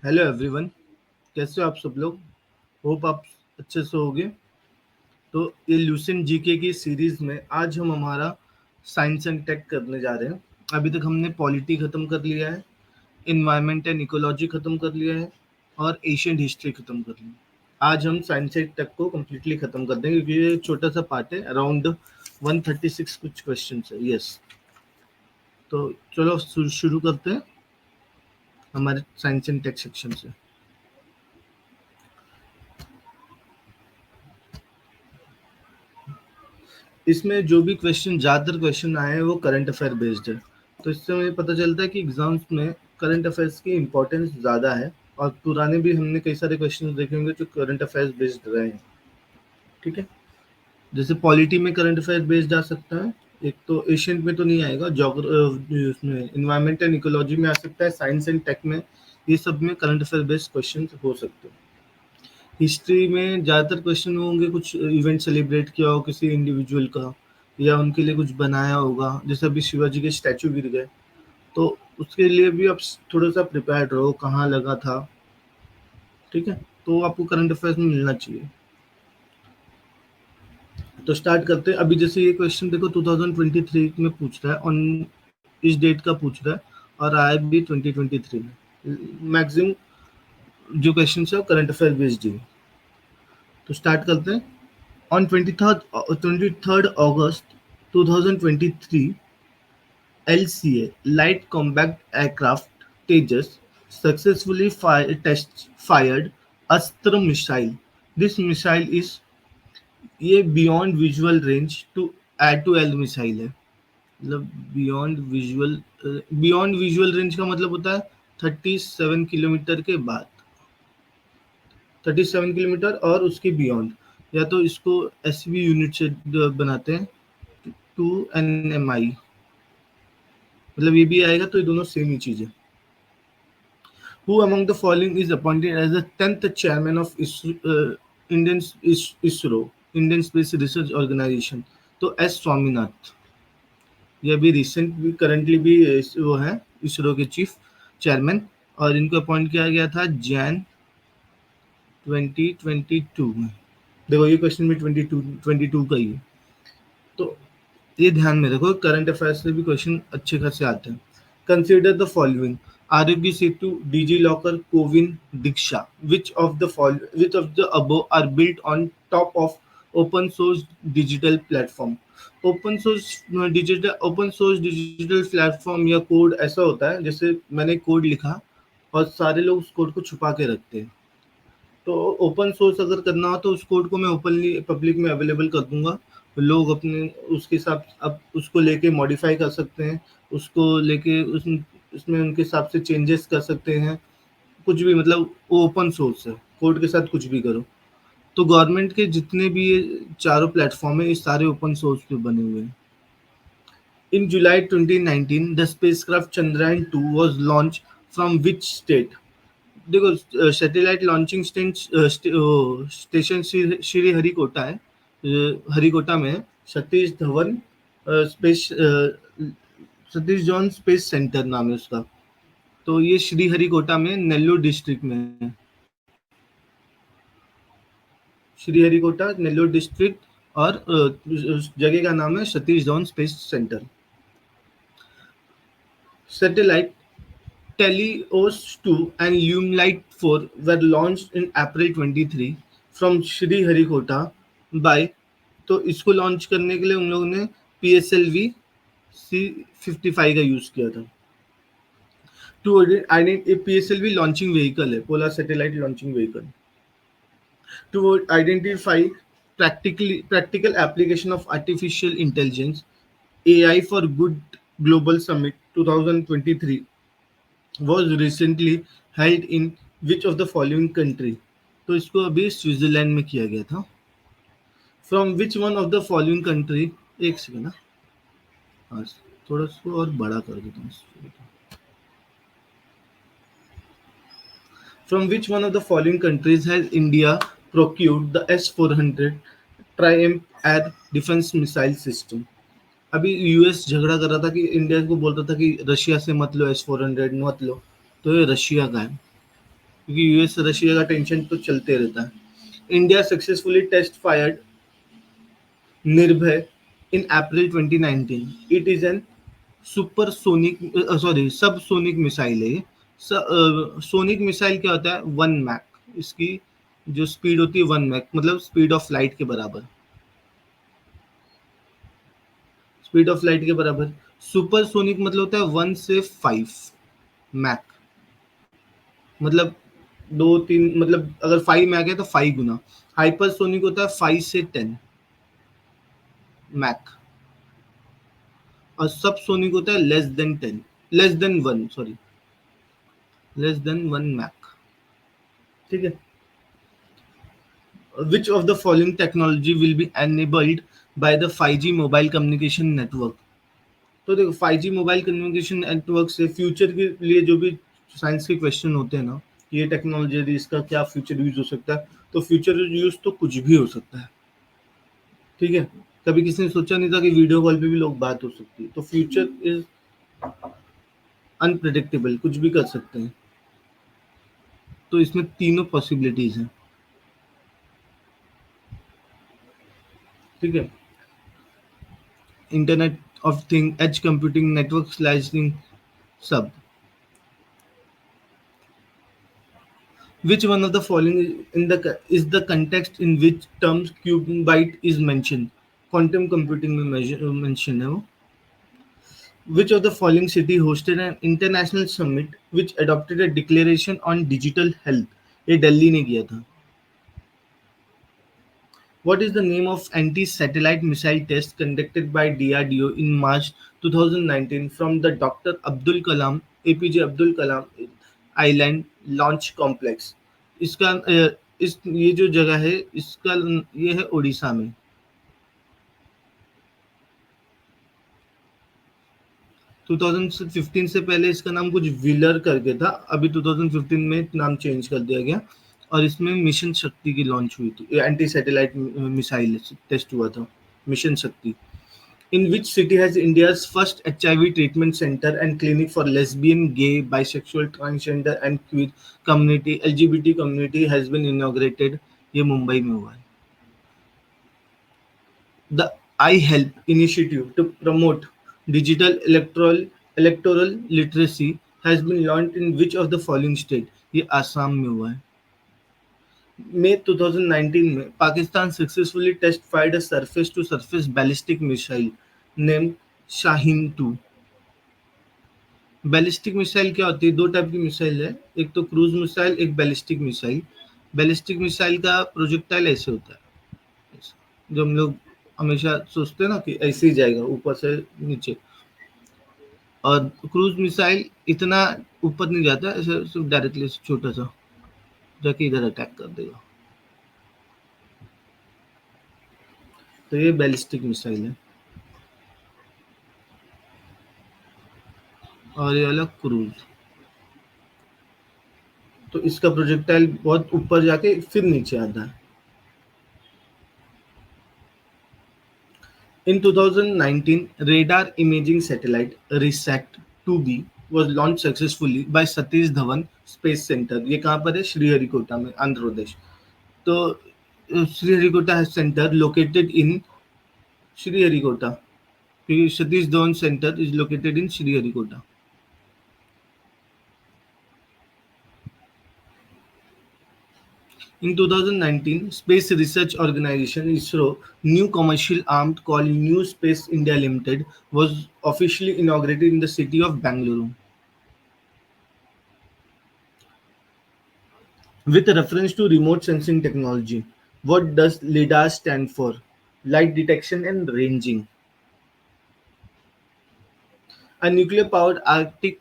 Hello everyone, कैसे हो आप सब लोग। होप आप अच्छे से होगे। तो ये लूसेंट जीके की सीरीज में आज हम हमारा साइंस एंड टेक करने जा रहे हैं। अभी तक हमने पॉलिटी खत्म कर लिया है, इन्वायरमेंट एंड इकोलॉजी खत्म कर लिया है और एशियन हिस्ट्री खत्म कर लिया। आज हम साइंस एंड टेक को कम्प्लीटली खत्म कर देंगे क्योंकि ये छोटा सा पार्ट है, अराउंड 136 कुछ क्वेश्चन है। यस, तो चलो शुरू करते हैं हमारे साइंस एंड टेक सेक्शन से। इसमें जो भी क्वेश्चन, ज़्यादातर क्वेश्चन आए हैं वो करंट अफेयर बेस्ड है। तो इससे हमें पता चलता है कि एग्जाम्स में करंट अफेयर्स की इम्पोर्टेंस ज़्यादा है। और पुराने भी हमने कई सारे क्वेश्चन देखे होंगे जो करंट अफेयर्स बेस्ड रहे हैं। ठीक है, जैसे पॉलिटी में करंट अफेयर बेस्ड आ सकता है। एक तो एशियन में तो नहीं आएगा, उसमें इन्वायरमेंट एंड इकोलॉजी में आ सकता है, साइंस एंड टेक में, ये सब में करंट अफेयर बेस्ड क्वेश्चन हो सकते हैं। हिस्ट्री में ज़्यादातर क्वेश्चन होंगे, कुछ इवेंट सेलिब्रेट किया हो किसी इंडिविजुअल का या उनके लिए कुछ बनाया होगा। जैसे अभी शिवाजी के स्टैचू गिर गए, तो उसके लिए भी आप थोड़ा सा प्रिपेयर्ड रहो, कहाँ लगा था। ठीक है, तो आपको करंट अफेयर्स में मिलना चाहिए। तो स्टार्ट करते हैं। अभी जैसे ये क्वेश्चन देखो 2023 में पूछ रहा है, ऑन इस डेट का पूछ रहा है और आया भी 2023 में। मैक्सिमम जो क्वेश्चन है वो करंट अफेयर बेस्ड ही है। तो स्टार्ट करते हैं। On 23rd August 2023, LCA Light Combat Aircraft Tejas successfully fired Astra missile. This missile is ये beyond visual range to add to L missile है। मतलब बियॉन्ड विजुअल रेंज का मतलब होता है 37 किलोमीटर के बाद, 37 किलोमीटर और उसके बियॉन्ड। या तो इसको एसबी यूनिट से बनाते हैं, 2 NMI, मतलब ये भी आएगा। तो ये दोनों सेम ही चीज है। Who among the following is appointed as the 10th chairman of ISRO, Indian Space Research Organization? तो एस स्वामीनाथ। ये भी रिसेंट भी, करंटली भी वो है इसरो के चीफ चेयरमैन। और इनको अपॉइंट किया गया था जैन 2022 में। देखो ये क्वेश्चन भी 22 का ही है। तो ये ध्यान में रखो, करंट अफेयर्स से भी क्वेश्चन अच्छे खासे आते हैं। Consider the following: Aarogya Setu, DigiLocker, CoWIN, Diksha. Which of the above are built on top of open source digital platform? Open source digital platform या कोड ऐसा होता है, जैसे मैंने कोड लिखा और सारे लोग उस कोड को छुपा के रखते हैं। तो ओपन सोर्स अगर करना हो तो उस कोड को मैं ओपनली पब्लिक में अवेलेबल कर दूंगा। लोग अपने उसके हिसाब अब उसको लेके मॉडिफाई कर सकते हैं, उसको लेके उसमें उनके हिसाब से चेंजेस कर सकते हैं। कुछ भी, मतलब वो ओपन सोर्स है, कोड के साथ कुछ भी करो। तो गवर्नमेंट के जितने भी ये चारों प्लेटफॉर्म है, ये सारे ओपन सोर्स पे बने हुए हैं। In July 2019 the spacecraft Chandrayaan 2 was launched from which state? देखो satellite launching station Sri Harikota है, हरिकोटा में है। Satish Dhawan space Satish Dhawan space centre नाम है उसका। तो ये श्री हरिकोटा में नेल्लोर डिस्ट्रिक्ट में है। श्री हरिकोटा नेल्लोर डिस्ट्रिक्ट, और उस जगह का नाम है Satish Dhawan space centre. Satellite Telios 2 and Lumelight 4 were launched in April 23 from Sriharikota by, तो इसको लॉन्च करने के लिए उन लोगों ने PSLV C55 का यूज किया था। टू PSLV लॉन्चिंग व्हीकल है, polar satellite launching vehicle. To identify practical application of artificial intelligence, AI for Good Global Summit 2023 was recently held in which of the following country? तो इसको अभी Switzerland में किया गया था। From which one of the following country, एक second ना, हाँ थोड़ा सा और बड़ा कर देता हूँ। From which one of the following countries has India procured the S-400 triumph air defence missile system? अभी यूएस झगड़ा कर रहा था कि इंडिया को बोल रहा था कि रशिया से मत लो, S-400 मत लो। तो ये रशिया का है। क्योंकि यूएस रशिया का टेंशन तो चलते रहता है. इंडिया सक्सेसफुली टेस्ट फायर्ड निर्भय इन अप्रैल 2019. It is an supersonic sorry subsonic missile है ये. सोनिक मिसाइल क्या होता है? 1 मैक. इसकी जो स्पीड होती है 1 मैक, मतलब स्पीड ऑफ लाइट के बराबर. स्पीड ऑफ लाइट के बराबर. सुपरसोनिक मतलब होता है 1 से 5 मैक. मतलब 2 3, मतलब अगर 5 मैक है तो 5 गुना. हाइपरसोनिक होता है 5 से 10 मैक. और सबसोनिक होता है less than 10, less than 1, sorry, less than 1 Mach. ठीक है. Which of the following technology will be enabled by the 5G mobile communication network? तो देखो 5G मोबाइल कम्युनिकेशन नेटवर्क से फ्यूचर के लिए जो भी साइंस के क्वेश्चन होते हैं ना, ये टेक्नोलॉजी यदि इसका क्या फ्यूचर यूज हो सकता है, तो फ्यूचर यूज तो कुछ भी हो सकता है. ठीक है. कभी किसी ने सोचा नहीं था कि वीडियो कॉल पे भी लोग बात हो सकती है. तो फ्यूचर इज अनप्रिडिक्टेबल, कुछ भी कर सकते हैं. तो इसमें तीनों पॉसिबिलिटीज हैं. ठीक है. Internet of thing, edge computing, network slicing, सब. Which one of the following in the is the context in which terms qubit is mentioned? Quantum computing में mention है वो. Which of the following city hosted an international summit which adopted a declaration on digital health? ये दिल्ली ने किया था. What is the name of anti-satellite missile test conducted by DRDO in March 2019 from the Dr. Abdul Kalam APJ Abdul Kalam Island Launch Complex? इसका इस ये जो जगह है इसका ये है उड़ीसा में. 2015 से पहले इसका नाम कुछ व्हीलर करके था. अभी 2015 में नाम चेंज कर दिया गया. और इसमें मिशन शक्ति की लॉन्च हुई थी. एंटी सैटेलाइट मिसाइल टेस्ट हुआ था. मिशन शक्ति. In which city has India's first HIV treatment center and clinic for lesbian, gay, bisexual, transgender and queer community LGBT community has been inaugurated? ये मुंबई में हुआ है. The iHelp initiative to promote digital electoral literacy has been launched in which of the following state? ये आसाम में हुआ है. May 2019 में Pakistan successfully test fired a surface to surface ballistic missile name Shaheen 2. Ballistic missile क्या होती है? 2 टाइप की missile है. एक तो क्रूज मिसाइल, एक बैलिस्टिक मिसाइल. बैलिस्टिक मिसाइल का प्रोजेक्टाइल ऐसे होता है, जो हम लोग हमेशा सोचते हैं ना कि ऐसे ही जाएगा ऊपर से नीचे. और क्रूज मिसाइल इतना ऊपर नहीं जाता, ऐसे सिर्फ डायरेक्टली छोटा सा जाके इधर अटैक कर देगा. तो ये बैलिस्टिक मिसाइल है. और ये वाला क्रूज. तो इसका प्रोजेक्टाइल बहुत ऊपर जाके फिर नीचे आता है. In 2019, radar imaging satellite RISAT-2B was launched successfully by Satish Dhawan Space Center. ये कहाँ पर है? श्रीहरिकोटा में, आंध्र प्रदेश. तो Sriharikota center located in Sriharikota, क्योंकि Satish Dhawan centre is located in Sriharikota. In 2019, Space Research Organisation (ISRO) new commercial arm called New Space India Limited was officially inaugurated in the city of Bangalore. With reference to remote sensing technology, what does LiDAR stand for? Light detection and ranging. A nuclear-powered Arctic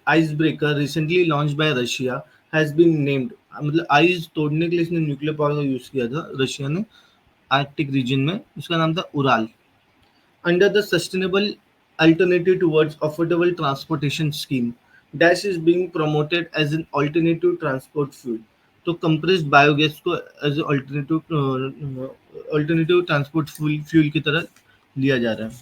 icebreaker recently launched by Russia has been named. मतलब ice तोड़ने के लिए इसने nuclear power का use किया था Russia ने Arctic region में. उसका नाम था Ural. Under the Sustainable Alternative Towards Affordable Transportation Scheme, Dash is being promoted as an alternative transport fuel. तो compressed बायोगैस को एज अल्टरनेटिव ट्रांसपोर्ट फ्यूल की तरह लिया जा रहा है.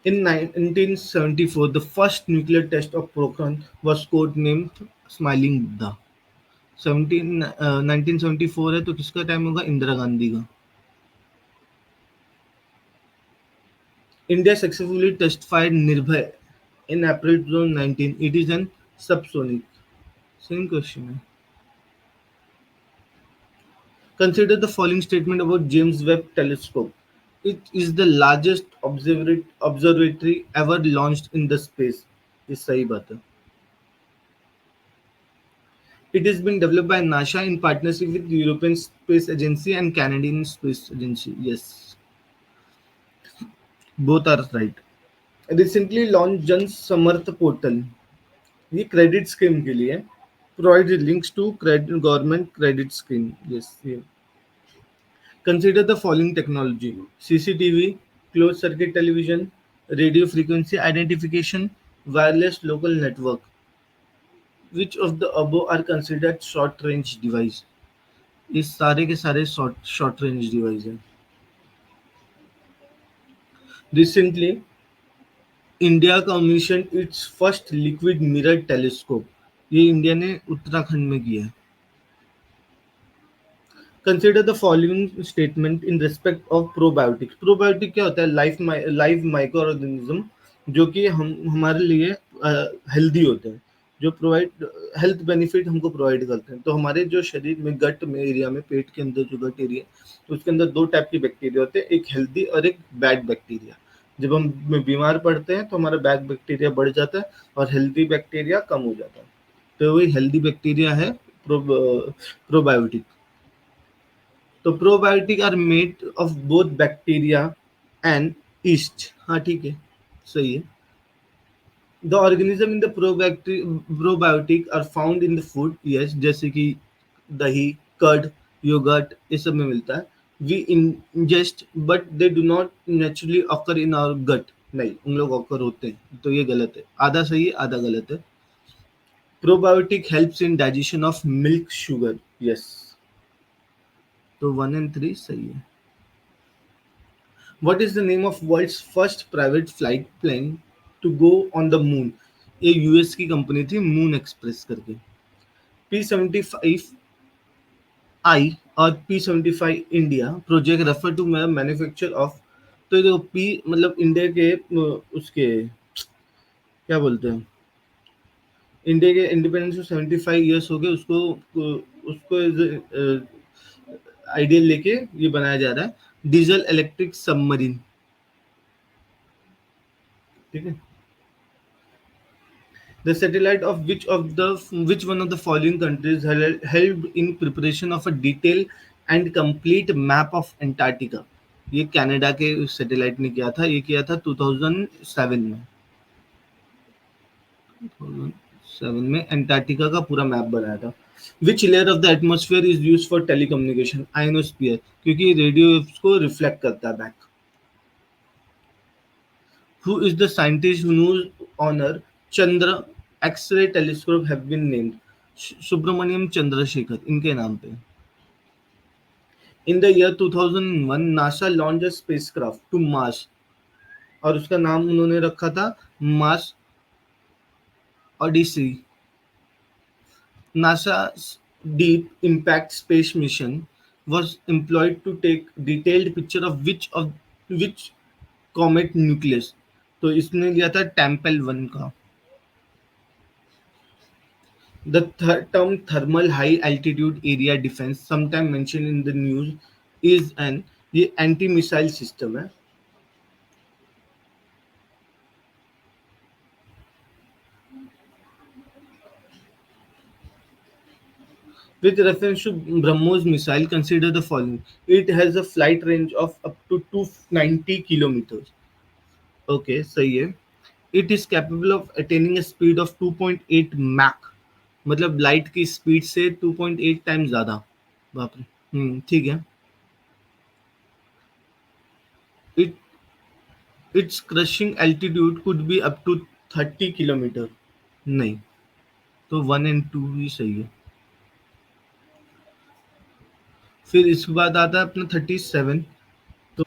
In 1974, the first nuclear test of Pokhran was codenamed Smiling Buddha. 1974 है तो किसका टाइम होगा? इंदिरा गांधी का. India successfully test fired Nirbhay in April 2019. It is an subsonic. Same question. Consider the following statement about James Webb Telescope. It is the largest observatory ever launched in the space. ये सही बात है. It has been developed by NASA in partnership with the European Space Agency and Canadian Space Agency. Yes, both are right. Recently launched Jan Samarth portal. ये credit scheme के लिए provide links to government credit scheme. Yes, ये. Consider the following technology: CCTV, close circuit television, radio frequency identification, wireless local network. Which of the above are considered short range device? ये सारे के सारे short range device हैं. Recently India commission its first liquid mirror telescope. ये India ने उत्तराखंड में किया है. Consider the following statement in respect of probiotics. Probiotic क्या होता है? लाइव माइक्रो ऑर्गेनिज्म जो कि हम हमारे लिए हेल्दी होते हैं, जो प्रोवाइड हेल्थ बेनिफिट हमको प्रोवाइड करते हैं. तो हमारे जो शरीर में गट में एरिया में, पेट के अंदर जो गट एरिया, तो उसके अंदर दो टाइप के बैक्टीरिया होते हैं, एक हेल्दी और एक बैड बैक्टीरिया. जब हम बीमार पड़ते हैं तो हमारा बैड बैक्टीरिया बढ़ जाता है और हेल्दी बैक्टीरिया कम हो जाता है. तो वही हेल्दी बैक्टीरिया है प्रोबायोटिक. तो probiotic are made of both bacteria and yeast. हाँ ठीक है, सही है. The organism in the probiotic are found in the food. Yes, जैसे कि दही, कर्ड, योगर्ट, ये सब में मिलता है. We ingest but they do not naturally occur in our gut. नहीं, उन लोग ऑकर होते हैं. तो ये गलत है. आधा सही है, आधा गलत है. Probiotic helps in digestion of milk sugar. Yes, तो 1 and 3 सही है. What is the name of world's first private flight plane to go on the moon? ये यूएस की कंपनी थी, मून एक्सप्रेस करके. P-75 आई और P-75 India project refer to manufacture of. तो ये देखो, पी मतलब इंडिया के उसके क्या बोलते हैं, इंडिया के इंडिपेंडेंस को 75 ईयर्स हो गए. उसको उसको आइडियल लेके ये बनाया जा रहा है डीजल इलेक्ट्रिक सबमरीन. ठीक है. The satellite of which one of the following countries helped in preparation of a detailed and complete map of Antarctica? ये कनाडा के सैटेलाइट ने किया था. ये किया था 2007 में. 2007 में एंटार्क्टिका का पूरा मैप बनाया था. Which layer of the atmosphere is used for telecommunication? Ionosphere, क्योंकि रेडियो वेव्स को रिफ्लेक्ट करता है back. Who is the scientist whose honor Chandra X-ray telescope have been named? Subrahmanyan Chandrasekhar, इनके नाम पे. In the year 2001, NASA launched a spacecraft to Mars और उसका नाम उन्होंने रखा था Mars Odyssey. NASA's Deep Impact Space Mission was employed to take detailed picture of which comet nucleus. तो इसने लिया था टेम्पल 1 का. The term thermal high altitude area defense, sometime mentioned in the news, is an ये anti missile system है. With reference to BrahMos missile, consider the following. It has a flight range of up to 290 kilometers. Okay, सही है. It is capable of attaining a speed of 2.8 Mach. मतलब light की speed से 2.8 times ज्यादा. बाप रे. ठीक है. It its crushing altitude could be up to 30 kilometre. नहीं, तो 1 and 2 ही सही है. फिर इसके बाद आता है अपना 37. तो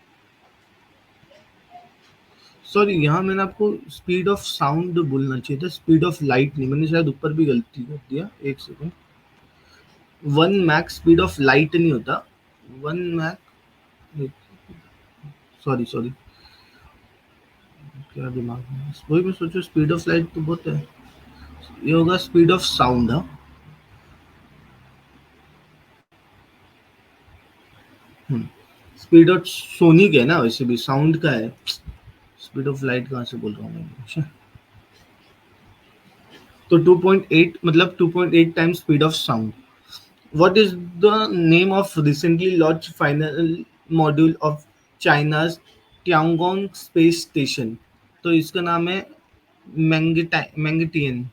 सॉरी, यहाँ मैंने आपको स्पीड ऑफ साउंड बोलना चाहिए था, स्पीड ऑफ लाइट नहीं, मैंने शायद ऊपर भी गलती कर दिया, एक second. 1 Mach speed of light नहीं होता, 1 मैक, सॉरी सॉरी, क्या दिमाग में, वही मैं सोचू स्पीड ऑफ लाइट तो बहुत है, ये होगा स्पीड ऑफ साउंड। हाँ, स्पीड ऑफ सोनिक है ना, वैसे भी साउंड का है, स्पीड ऑफ लाइट कहाँ से बोल रहा हूँ मैं। तो 2.8 मतलब 2.8 times speed of sound. What is the name of recently launched final module of China's Tiangong space station? तो इसका नाम है मैंगटियन।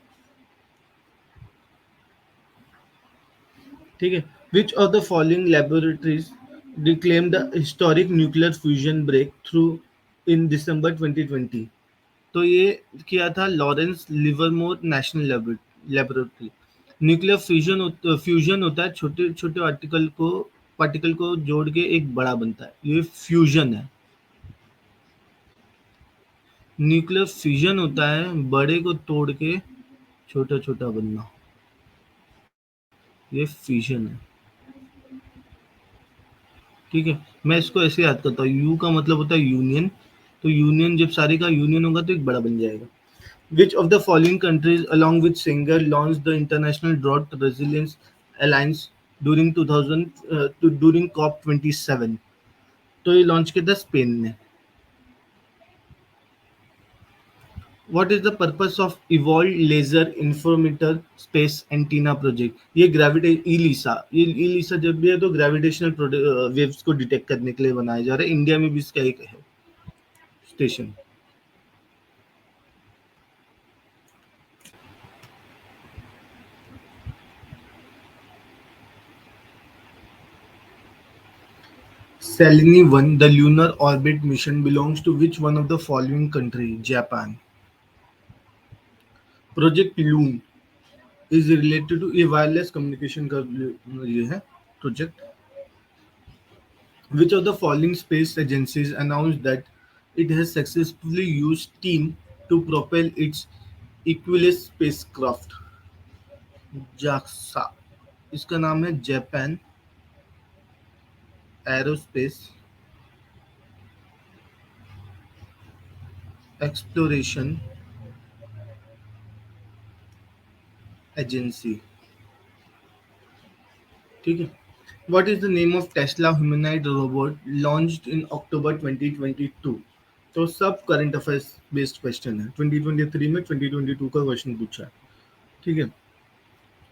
ठीक है। Which of the following laboratories reclaimed the historic nuclear fusion breakthrough in December 2020? तो ये किया था Lawrence Livermore national laboratory. Nuclear fusion होता है, छोटे छोटे पार्टिकल को जोड़ के एक बड़ा बनता है, ये फ्यूजन है। न्यूक्लियर फ्यूजन होता है बड़े को तोड़ के छोटा छोटा बनना, ये फ्यूजन है। ठीक है, मैं इसको ऐसे याद करता हूँ, यू का मतलब होता है यूनियन, तो यूनियन जब सारे का यूनियन होगा तो एक बड़ा बन जाएगा। Which of the following countries, along with Singapore, launched the International Drought Resilience Alliance during 2000 during COP27? तो ये लॉन्च किया था स्पेन ने। What is the purpose of Evolved Laser Interferometer Space Antenna Project? ये ग्रेविटे इलिसा, ये इलिसा जब भी है तो ग्रेविटेशनल वेव्स को डिटेक्ट करने के लिए बनाया जा रहा है। इंडिया में भी इसका एक है station. Selene 1, the lunar orbit mission, belongs to which one of the following country? Japan. Project Loon is related to a wireless communication का ये है project. Which of the following space agencies announced that it has successfully used steam to propel its Equus spacecraft? JAXA, इसका नाम है Japan aerospace exploration agency. ठीक है। What is the name of Tesla humanoid robot launched in October 2022? तो सब current affairs based question है, 2023 में 2022 का क्वेश्चन पूछा है। ठीक है,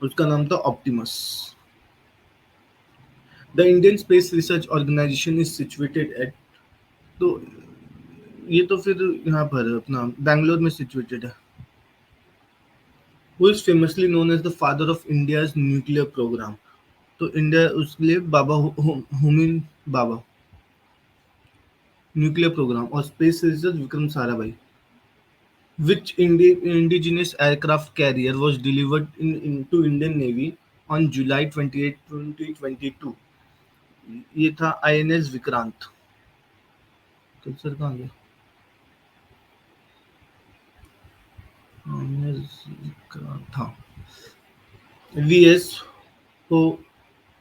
उसका नाम था Optimus. The Indian Space Research Organisation is situated at, तो ये तो फिर यहाँ पर अपना बैंगलोर में सिचुएटेड है। Who is famously known as the father of India's nuclear programme? तो इंडिया उसके लिए बाबा होमी बाबा न्यूक्लियर प्रोग्राम, और space research Vikram Sarabhai. Which indigenous aircraft carrier was delivered into Indian Navy on July 28, 2022? ये था INS विक्रांत। सर कहाँ गया? INS विक्रांत था। VS हो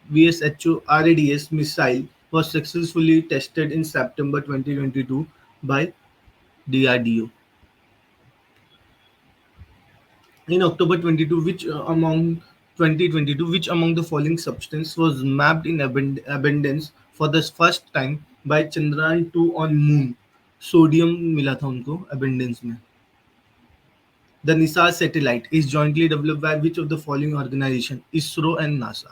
VSHO RADS missile was successfully tested in September 2022 by DRDO. In October 22, which among 2022, which among the following substance was mapped in abundance for the first time by Chandrayaan 2 on Moon? Sodium मिला था उनको abundance में। The NISA satellite is jointly developed by which of the following organization? ISRO and NASA.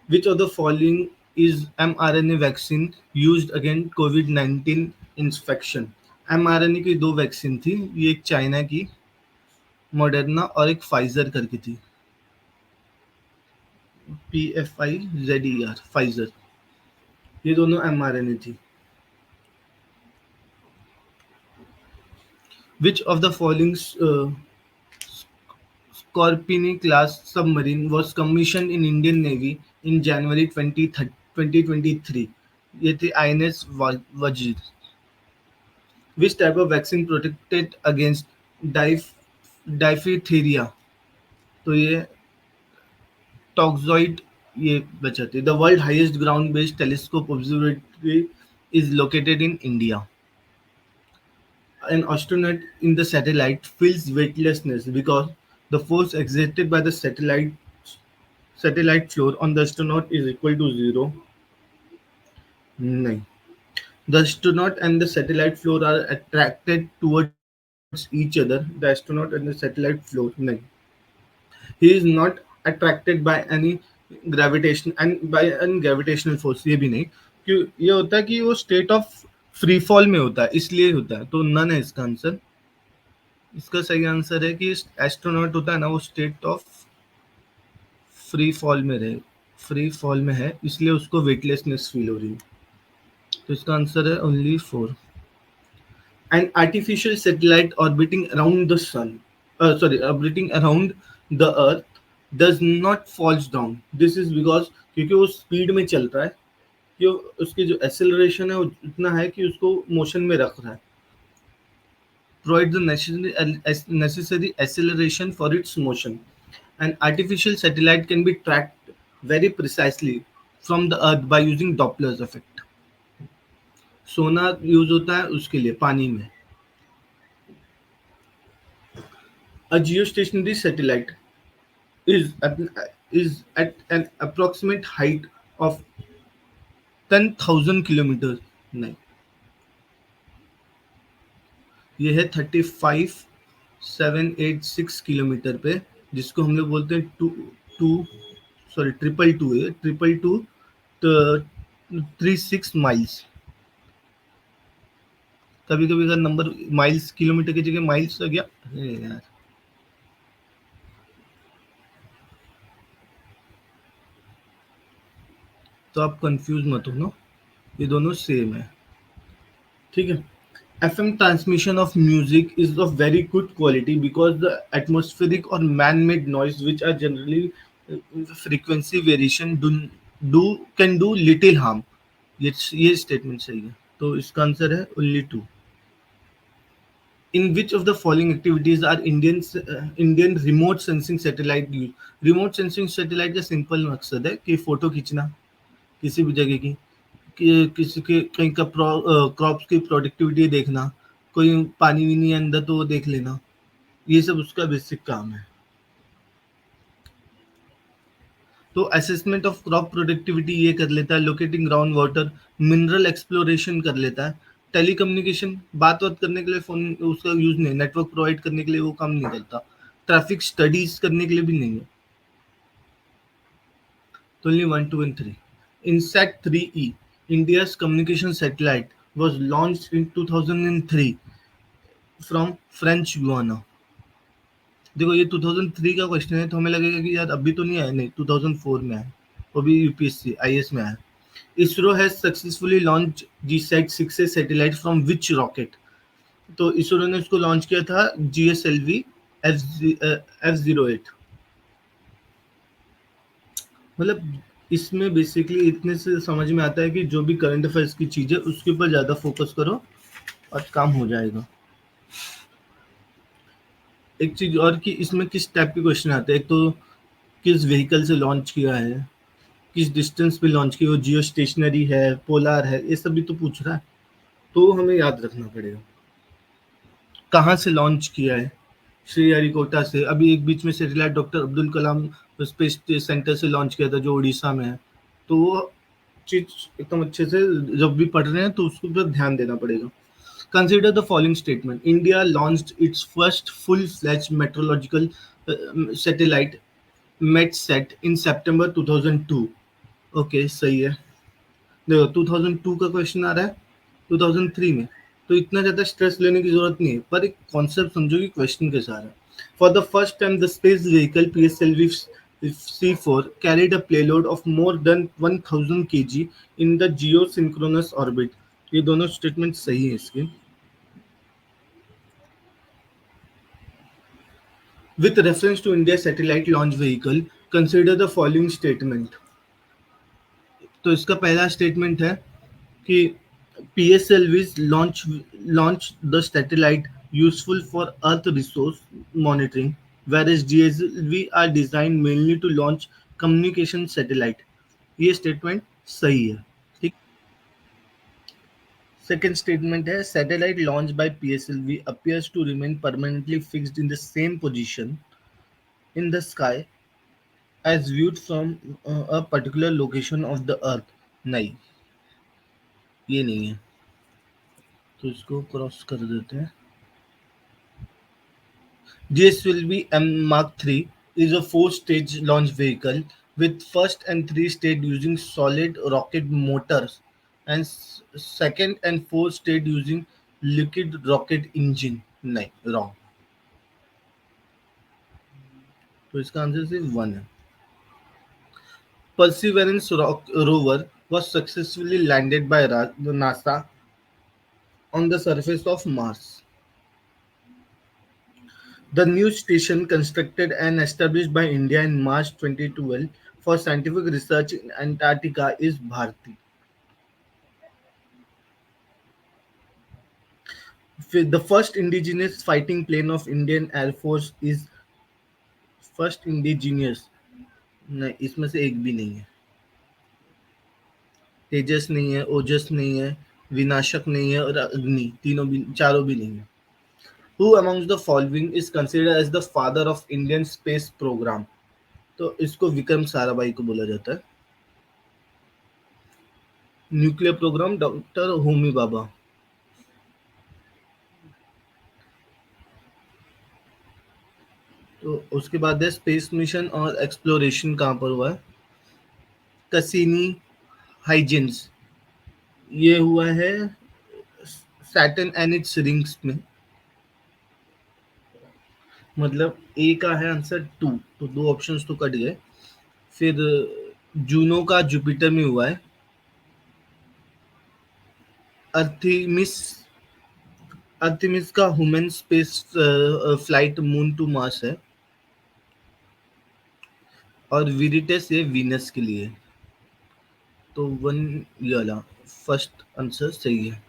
Which of the following is mRNA vaccine used against COVID-19 infection? mRNA की दो vaccine थी, ये एक China की मॉडर्ना और एक Pfizer करके थी, PFIZER फाइजर, ये दोनों mRNA थी। Which of the following Scorpini class submarine was commissioned in Indian Navy in January 2023? ये थे INS वजीर। Which type of vaccine protected against diphtheria? तो ये टॉक्सॉइड ये बचाते. The world highest ground-based telescope observatory is located in India. An astronaut in the satellite feels weightlessness because the force exerted by the satellite floor on the astronaut is equal to zero. नहीं. The astronaut and the satellite floor are attracted towards each other. The astronaut and the satellite floor. नहीं. He is not attracted by any gravitation and by any gravitational force. ये भी नहीं. क्यों ये होता है कि वो स्टेट ऑफ फ्री फॉल में होता है, इसलिए होता है. तो नन है इसका आंसर. इसका सही आंसर है कि एस्ट्रोनॉट होता है ना, वो स्टेट ऑफ फ्री फॉल में रहे, फ्री फॉल में है, इसलिए उसको वेटलेसनेस फील हो रही है. तो इसका आंसर है only 4. An artificial satellite orbiting around the sun, orbiting around the earth does not falls down. This is because क्योंकि वो स्पीड में चल रहा है, कि उसकी जो एक्सेलरेशन है वो इतना है कि उसको मोशन में रख रहा है. Provide the necessary acceleration for its motion. An artificial satellite can be tracked very precisely from the earth by using Doppler's effect. Sonar use होता है उसके लिए पानी में. A geostationary satellite is at an approximate height of 10,000 kilometers. नहीं, ये है 35,786 kilometre पे, जिसको हम लोग बोलते हैं 36 माइल्स. कभी कभी अगर नंबर माइल्स किलोमीटर की जगह माइल्स आ गया, यार तो आप कंफ्यूज मत हो ना, ये दोनों सेम है. ठीक है. FM transmission of music is of very good quality because the atmospheric or man-made noise, which are generally frequency variation, can do little harm. ये स्टेटमेंट सही है. तो इसका आंसर है only 2. In which of the following activities are Indian remote sensing satellite used? Remote sensing satellite का simple मकसद है कि फोटो खींचना किसी भी जगह की, किसी के कहीं का क्रॉप्स की प्रोडक्टिविटी देखना, कोई पानी भी नहीं अंदर तो वो देख लेना, ये सब उसका बेसिक काम है. तो असेसमेंट ऑफ क्रॉप प्रोडक्टिविटी ये कर लेता है. Locating ground water, mineral exploration कर लेता है. टेलीकम्युनिकेशन, बात करने के लिए फोन उसका यूज नहीं, नेटवर्क प्रोवाइड करने के लिए वो काम नहीं करता. ट्रैफिक स्टडीज करने के लिए भी नहीं है. तो only 1, 2 and 3. INSAT 3E, India's communication satellite, was launched in 2003 from French Guiana. देखो ये 2003 का क्वेश्चन है, तो हमें लगेगा कि यार अभी तो नहीं आया. नहीं, 2004 में आया, वो भी यूपीएससी IAS में आया. ISRO has successfully launch GSAT-6A satellite from which rocket? तो इसरो ने उसको लॉन्च किया था GSLV F08. मतलब इसमें बेसिकली इतने से समझ में आता है कि जो भी करंट अफेयर्स की चीज है उसके ऊपर ज्यादा फोकस करो और काम हो जाएगा. एक चीज और कि इसमें किस टाइप के क्वेश्चन आते हैं. एक तो किस व्हीकल से लॉन्च किया है, किस डिस्टेंस पे लॉन्च किया, जियो स्टेशनरी है, पोलर है, ये सब भी तो पूछ रहा है, तो हमें याद रखना पड़ेगा. कहाँ से लॉन्च किया है, श्रीहरिकोटा से. अभी एक बीच में satellite doctor Abdul Kalam space centre से लॉन्च किया था जो उड़ीसा में है. तो वो चीज एकदम अच्छे से जब भी पढ़ रहे हैं तो उसको पर ध्यान देना पड़ेगा. Consider the following statement. India launched its first full-fledged meteorological satellite, METSAT, in September 2002. Okay, सही है. देखो 2002 का क्वेश्चन आ रहा है 2003 में, तो इतना ज़्यादा स्ट्रेस लेने की जरूरत नहीं है, पर एक कॉन्सेप्ट समझो कि क्वेश्चन कैसा आ रहा है. For the first time the space vehicle PSLV C4 carried a payload of more than 1000 kg in the geosynchronous orbit. ये दोनों स्टेटमेंट सही है इसके. With reference to India's satellite launch vehicle, consider the following statement. तो इसका पहला statement है कि PSLVs launch the satellite useful for Earth resource monitoring, whereas GSLV are designed mainly to launch communication satellite. ये statement सही है. ठीक. Second statement है satellite launched by PSLV appears to remain permanently fixed in the same position in the sky as viewed from a particular location of the earth. नहीं, ये नहीं है, तो इसको क्रॉस कर देते हैं. DSLV M Mark III is a four-stage launch vehicle with first and three stage using solid rocket motors and second and fourth stage using liquid rocket engine. नहीं, wrong. तो इसका आंसर सिर्फ वन है. Perseverance rover was successfully landed by NASA on the surface of Mars. The new station, constructed and established by India in March 2012 for scientific research in Antarctica, is Bharti. The first indigenous fighting plane of Indian Air Force is first indigenous. नहीं, इसमें से एक भी नहीं है. तेजस नहीं है, ओजस नहीं है, विनाशक नहीं है और अग्नि, तीनों भी, चारों भी नहीं है. Who amongst the following is considered as the father of Indian space program? तो इसको विक्रम साराभाई को बोला जाता है. न्यूक्लियर प्रोग्राम डॉक्टर होमी बाबा. तो उसके बाद है स्पेस मिशन और एक्सप्लोरेशन कहाँ पर हुआ है. कसिनी हाइजेंस, ये हुआ है सैटर्न एंड इट्स रिंग्स में. मतलब ए का है आंसर 2, तो दो ऑप्शंस तो कट गए. फिर जूनो का जुपिटर में हुआ है. अर्थिमिस अर्थिमिस का human space flight moon to Mars है. और विरिटेस ये वीनस के लिए. तो वन ये वाला फर्स्ट आंसर सही है.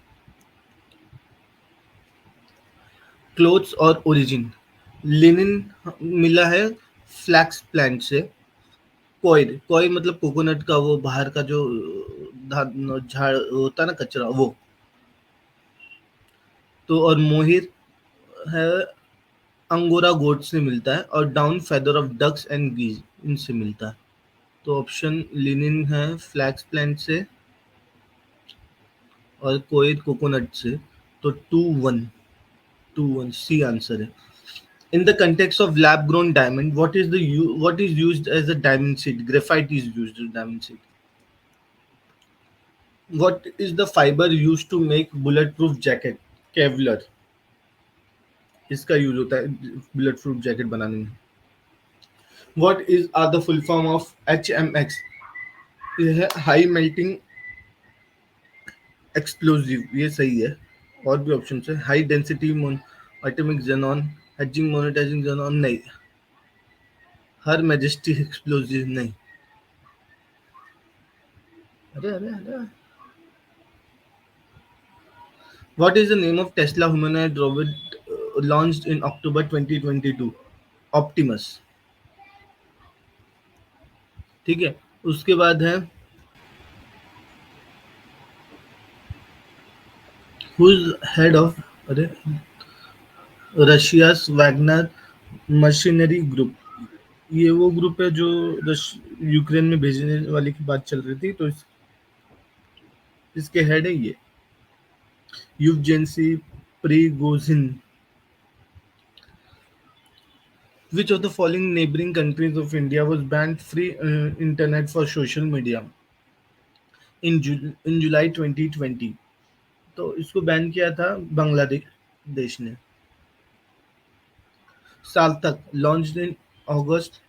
क्लोथ्स और ओरिजिन. लिनिन मिला है फ्लैक्स प्लांट से. कोई मतलब कोकोनट का वो बाहर का जो झाड़ होता है ना, कचरा वो. तो और मोहिर है अंगोरा गोट से मिलता है, और down feather of ducks and geese इनसे मिलता है. तो ऑप्शन लिनिन है फ्लैक्स प्लांट से और कोई कोकोनट से. तो 2-1 सी आंसर है. In the context of lab-grown diamond, what is used as a diamond seed? Graphite is used as diamond seed. What is the fiber used to make bulletproof jacket? Kevlar. इसका use होता है bullet proof jacket बनाने में. What is are the full form of HMX? ये है high melting explosive, ये सही है. और भी ऑप्शन है. High density atomic xenon, hedging monetising xenon नहीं. हर मैजेस्टी एक्सप्लोजिव नहीं. अरे अरे अरे. What is the name of Tesla humanoid robot launched in October 2022? Optimus. ठीक है. उसके बाद है who's head of अरे रशिया's वैगनर मशीनरी ग्रुप. ये वो ग्रुप है जो यूक्रेन में भेजने वाली की बात चल रही थी. तो इसके हेड है ये यूवजेंसी Prigozhin. Which of the following neighboring countries of India was banned free internet for social media in July 2020? तो इसको बैन किया था बांग्लादेश ने. साल तक launched in August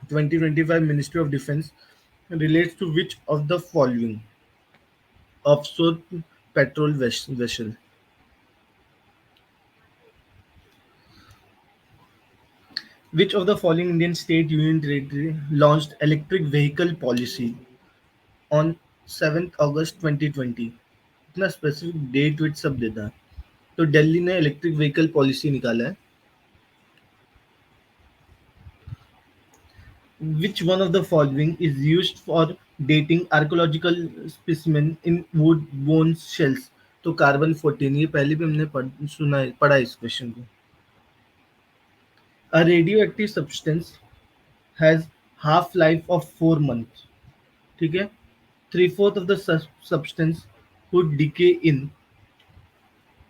2025, Ministry of Defense relates to which of the following? Offshore patrol vessel. Which of the following Indian state union territory launched electric vehicle policy on 7th August 2020? इतना specific date wait सब देता है। तो दिल्ली ने electric vehicle policy निकाला है। Which one of the following is used for dating archaeological specimen in wood bone shells? तो carbon 14, ये पहले भी हमने सुना है, पढ़ा है इस क्वेश्चन को। A radioactive substance has half life of 4 months. ठीक है, 3/4 of the substance would decay in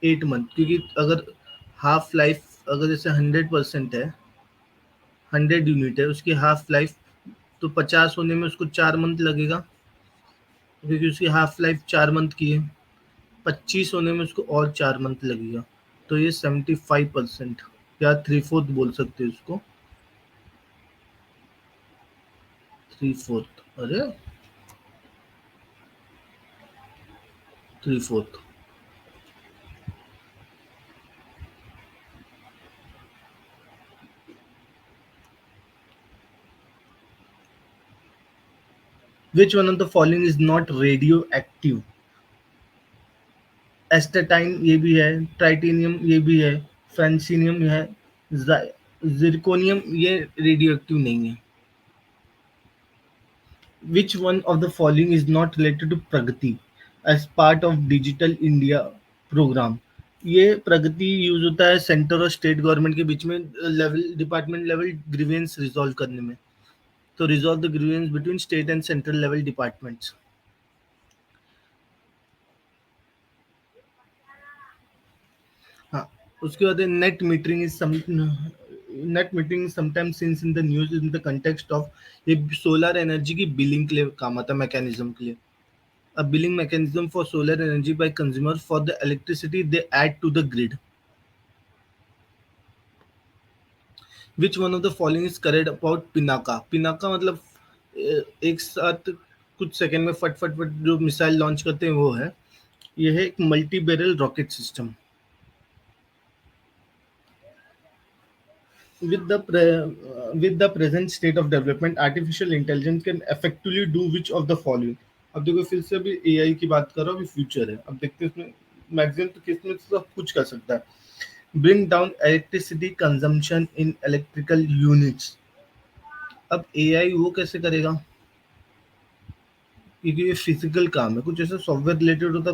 8 month, क्योंकि अगर हाफ लाइफ अगर जैसे 100% है, 100 यूनिट है, उसकी हाफ लाइफ तो 50 होने में उसको 4 मंथ लगेगा, क्योंकि उसकी हाफ लाइफ 4 मंथ की है। 25 होने में उसको और 4 मंथ लगेगा, तो ये 75% या 3/4 बोल सकते हैं उसको। 3/4, अरे 3/4। विच one of the following is not radio active? Astatine ये भी है, ट्राइटेनियम ये भी है, फ्रांसिनियम ये है, जिरकोनियम ये रेडियो एक्टिव नहीं है। Which one of the following is not related to Pragati as part of Digital India programme? ये प्रगति यूज होता है सेंटर और स्टेट गवर्नमेंट के बीच में level, department level grievance resolve करने में। तो resolve the grievance between state and central level departments. हाँ, उसके बाद net metering is some, net metering sometimes seens in the news in the context of, ये सोलर एनर्जी की billing के लिए काम आता है, मैकेनिज्म के लिए। A billing mechanism for solar energy by consumer for the electricity they add to the grid. Which one of the following is correct about Pinaka? Pinaka मतलब एक साथ कुछ सेकंड में फट फट फट जो मिसाइल लॉन्च करते हैं वो है। यह है एक multi barrel rocket system. With the present state of development, artificial intelligence can effectively do which of the following? अब देखो फिर से अभी एआई की बात कर रहा हूँ, अभी फ्यूचर है। अब देखते हैं इसमें मैक्सिमम तो किसमें सब कुछ कर सकता है। Bring down electricity consumption in electrical units. अब एआई वो कैसे करेगा, क्योंकि ये फिजिकल काम है, कुछ ऐसा सॉफ्टवेयर रिलेटेड होता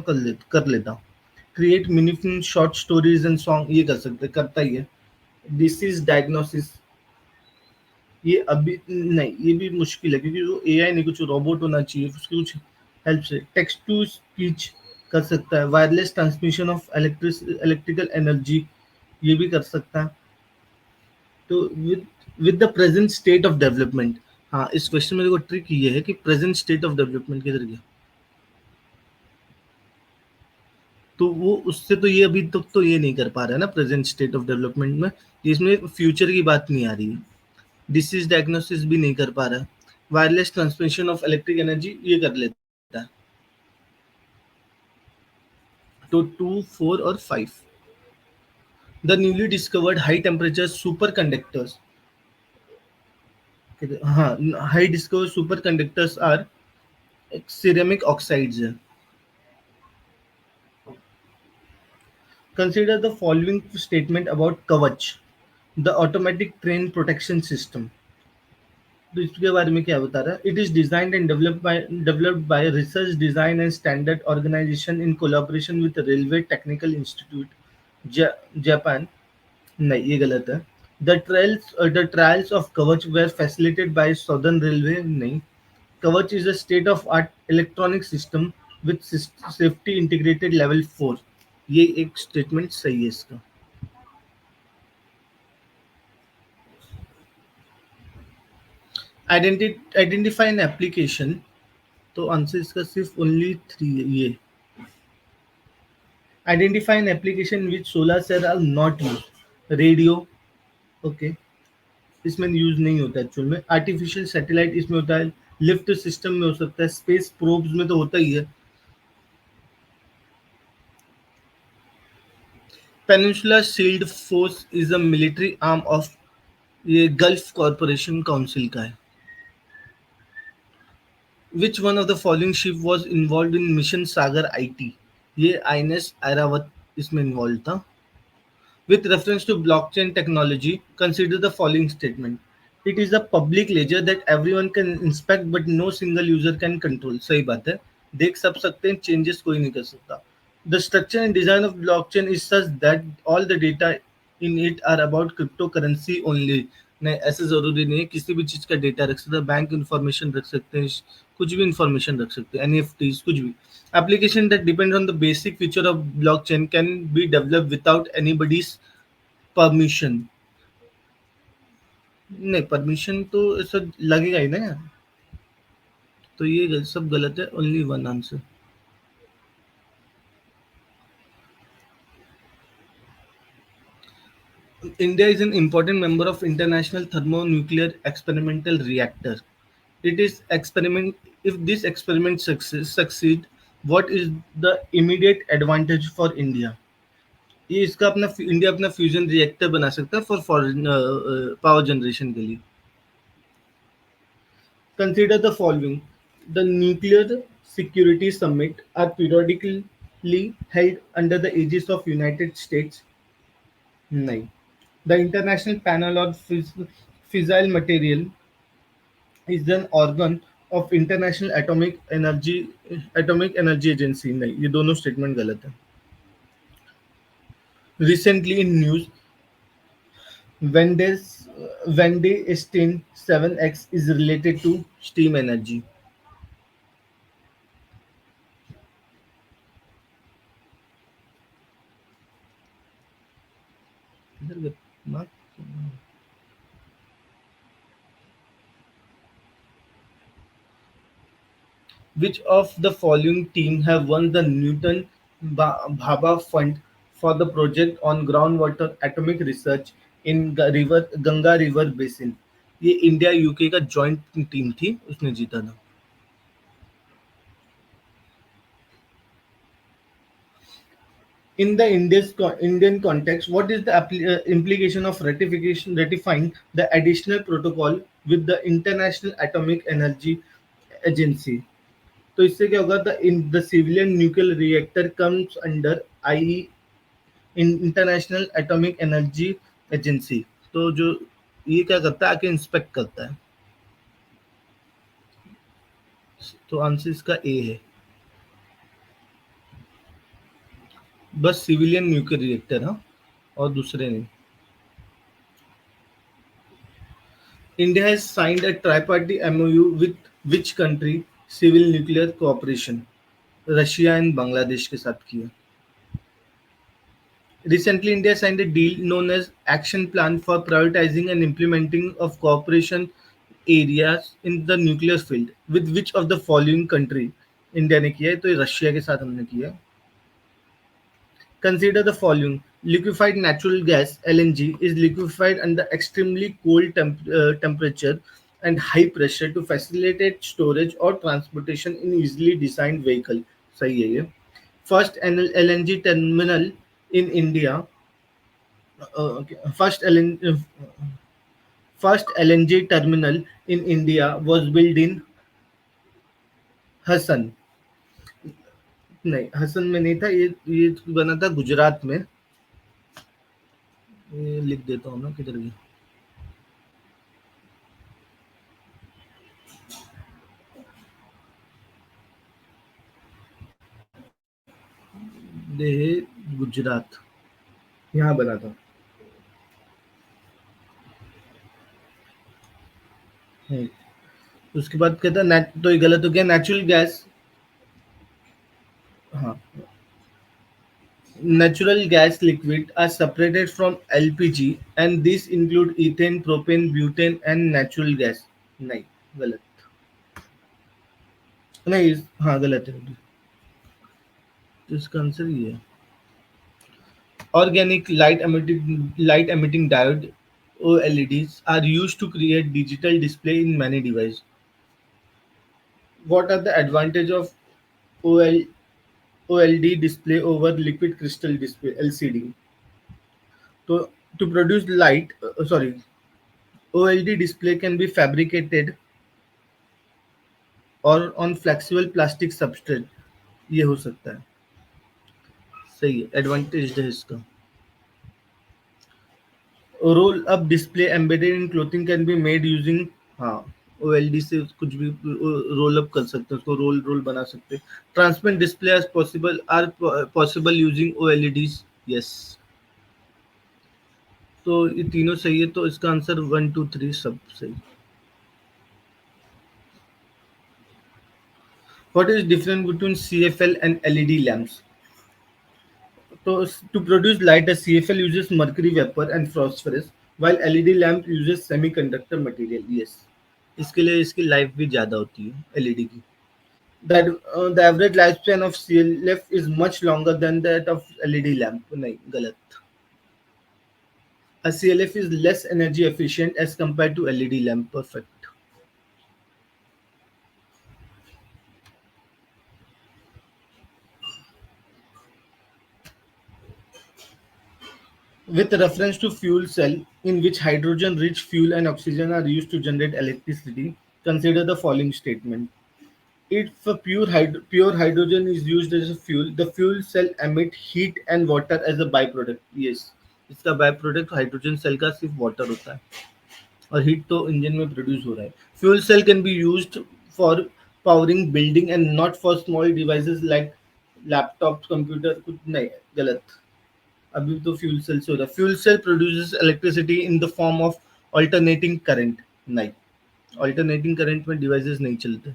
कर लेता। Create meaningful short stories and song, ये कर सकते, करता ही है। डिसीज डायग्नोसिस, ये अभी नहीं, ये भी मुश्किल है, क्योंकि वो एआई नहीं, कुछ रोबोट होना चाहिए उसकी कुछ हेल्प से। टेक्स्ट टू स्पीच कर सकता है। Wireless transmission of electrical energy, ये भी कर सकता है। तो with the present state of development, हाँ इस क्वेश्चन में देखो ट्रिक ये है कि प्रेजेंट स्टेट ऑफ डेवलपमेंट किधर गया, तो वो उससे तो ये अभी तक तो ये नहीं कर पा रहा है ना प्रेजेंट स्टेट ऑफ डेवलपमेंट में, इसमें फ्यूचर की बात नहीं आ रही है। डिसीज डायग्नोसिस भी नहीं कर पा रहा है। Wireless transmission of electric energy ये कर लेता है। तो 2, 4 और 5। The newly discovered high temperature super conductors, हाँ high discovered super conductors are ceramic oxides है। Consider the following statement about Kavach, the automatic train protection system. तो इसके बारे में क्या बता रहा है? It is designed and developed by research design and standard organisation in collaboration with railway technical institute Japan. नहीं, ये गलत है। The trials of Kavach were facilitated by Southern Railway. नहीं, Kavach is a state of art electronic system with safety integrated level 4। ये एक statement सही है इसका। आइडेंटिफाई एन एप्लीकेशन, तो आंसर इसका सिर्फ ओनली 3 है ये। Identify an application which solar cell are not use. Radio, okay, इसमें यूज नहीं होता एक्चुअल में। आर्टिफिशियल सैटेलाइट इसमें होता है। लिफ्ट सिस्टम में हो सकता है। स्पेस प्रोब्स में तो होता ही है। Peninsula shield force is a military arm of, ये गल्फ कॉरपोरेशन काउंसिल का है। विच one of the following ship was involved in mission Sagar IT? ये आइनेस ऐरावत इसमें इन्वॉल्व था. With reference to blockchain technology, consider the following statement. It is a public ledger that everyone can inspect but no single user can control. सही बात है. देख सब सकते हैं, changes कोई नहीं कर सकता. The structure and design of blockchain is such that all the data in it are about cryptocurrency only. नहीं, ऐसे जरूरी नहीं है. किसी भी चीज का डेटा रख सकते हैं, बैंक इंफॉर्मेशन रख सकते हैं, कुछ भी इंफॉर्मेशन रख सकते हैं, NFTs कुछ भी. Application that depend on the basic feature of blockchain can be developed without anybody's permission. नहीं, परमिशन तो ऐसा लगेगा ही ना यार. तो ये सब गलत है. Only one answer. India is an important member of International Thermonuclear Experimental Reactor. It is experiment. If this experiment succeed, what is the immediate advantage for India? ये इसका अपना इंडिया अपना फ्यूजन रिएक्टर बना सकता है फॉर फॉरेन पावर जनरेशन के लिए. Consider the following: the Nuclear Security Summit are periodically held under the aegis of United States. No. The International Panel on Fissile Material is an organ of International Atomic Energy Agency. नहीं, ये दोनों statement गलत है. Recently in news, Wendy's Wendy Stein 7X is related to steam energy. Which of the following team have won the Newton Bhabha Fund for the project on groundwater atomic research in Ganga River Basin? ये India UK का joint team थी, उसने जीता था. In the Indian context, what is the implication of ratifying the additional protocol with the International Atomic Energy Agency? तो इससे क्या होगा? The civilian nuclear reactor comes under IE international atomic energy agency. तो जो ये क्या करता है, आके इंस्पेक्ट करता है. तो आंसर इसका ए है. बस सिविलियन न्यूक्लियर रिएक्टर, हाँ, और दूसरे नहीं. India has signed a tripartite MOU with which country? Civil nuclear cooperation. Russia and Bangladesh के साथ किया. Recently, India signed a deal known as Action Plan for Prioritizing and Implementing of Cooperation Areas in the Nuclear Field. With which of the following country? India ने किया है, तो ये Russia के साथ हमने किया है. Consider the following: liquefied natural gas (LNG) is liquefied under extremely cold temperature and high pressure to facilitate storage or transportation in easily designed vehicle. सही है ये. First LNG terminal in India. Okay. First LNG terminal in India was built in Hasan. नहीं, हसन में नहीं था. ये बना था गुजरात में. ये लिख देता हूँ ना, किधर गया. गुजरात, यहाँ बना था. उसके बाद कहता तो ये गलत हो गया. नेचुरल गैस, हाँ, natural gas liquid are separated from LPG and these include ethane, propane, butane and natural gas. नहीं, गलत. नहीं, हाँ गलत है. तो इसका आंसर ये है. Organic light emitting diode OLEDs are used to create digital display in many devices. What are the advantage of OLED display over liquid crystal display LCD? So to produce light, OLED display can be fabricated or on flexible plastic substrate. ये हो सकता है. सही है, advantage है इसका। Roll up display embedded in clothing can be made using, हाँ, OLED से कुछ भी रोल अप कर सकते हैं, उसको रोल रोल बना सकते हैं। Transparent display as possible are possible using OLEDs, yes. तो ये तीनों सही है, तो इसका आंसर 1 2 3 सब सही। What is difference between CFL and LED lamps? So, to produce light, a CFL uses mercury vapor and phosphorus, while LED lamp uses semiconductor material. Yes, इसके लिए इसकी लाइफ भी ज़्यादा होती है एलईडी की. That the average lifespan of CLF is much longer than that of LED lamp. नहीं, गलत. A CLF is less energy efficient as compared to LED lamp. Perfect. With reference to fuel cell, in which hydrogen-rich fuel and oxygen are used to generate electricity, consider the following statement. If a pure hydrogen is used as a fuel, the fuel cell emit heat and water as a byproduct. Yes, इसका by product hydrogen cell का सिर्फ water होता है, और heat तो engine में produce हो रहा है. Fuel cell can be used for powering building and not for small devices like laptop computer. कुछ नहीं, गलत. अभी तो फ्यूल सेल से हो रहा है. Fuel cell produces electricity in the form of alternating current. नहीं, अल्टरनेटिंग करंट में डिवाइसेस नहीं चलते.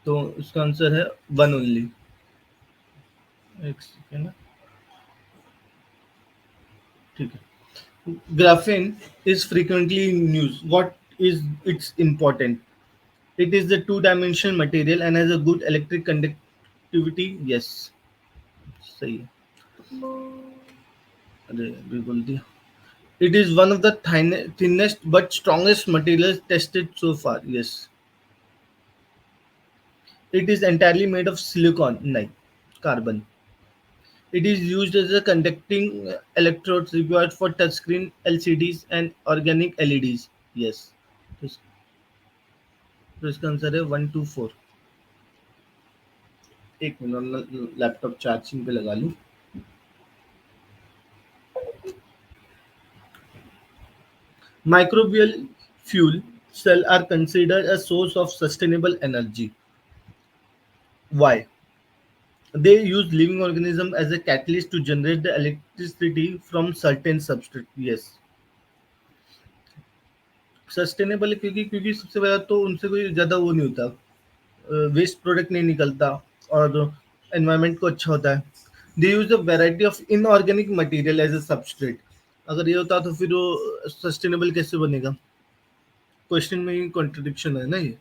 तो इसका आंसर है वन ओनली. एक सेकेंड. ठीक है. Graphene is frequently in news. What is its important? It is the two dimensional material and has a good electric conductivity. Yes, सही है. अरे अभी बोल दिया. It is one of the thinnest but strongest material tested so far. Yes. It is entirely made of silicon. नहीं, carbon. It is used as a conducting electrodes required for touchscreen LCDs and organic LEDs. Yes. तो तो इसका answer है 1 2 4. एक minute, laptop charging पे लगा लूँ. Microbial fuel cell are considered a source of sustainable energy. Why? They use living organism as a catalyst to generate the electricity from certain substrate. Yes. Sustainable क्योंकि क्योंकि सबसे पहला तो उनसे कोई ज़्यादा वो नहीं होता, वेस्ट प्रोडक्ट नहीं निकलता, और एनवायरनमेंट को अच्छा होता है. They use a variety of inorganic material as a substrate. अगर ये होता तो फिर वो सस्टेनेबल कैसे बनेगा? क्वेश्चन में ही कॉन्ट्रडिक्शन है ना ये.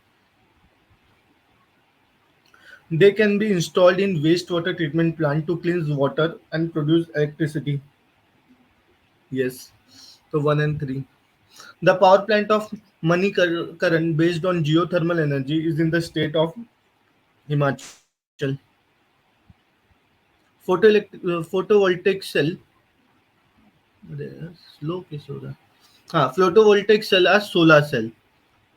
They can be installed in waste water treatment plant to cleanse water and produce electricity. Yes. तो 1 and 3. The power plant of Manikaran, based on geothermal energy, is in the state of Himachal. Photovoltaic cell, slow कैसे हो रहा है? हाँ, photovoltaic cell आज solar cell.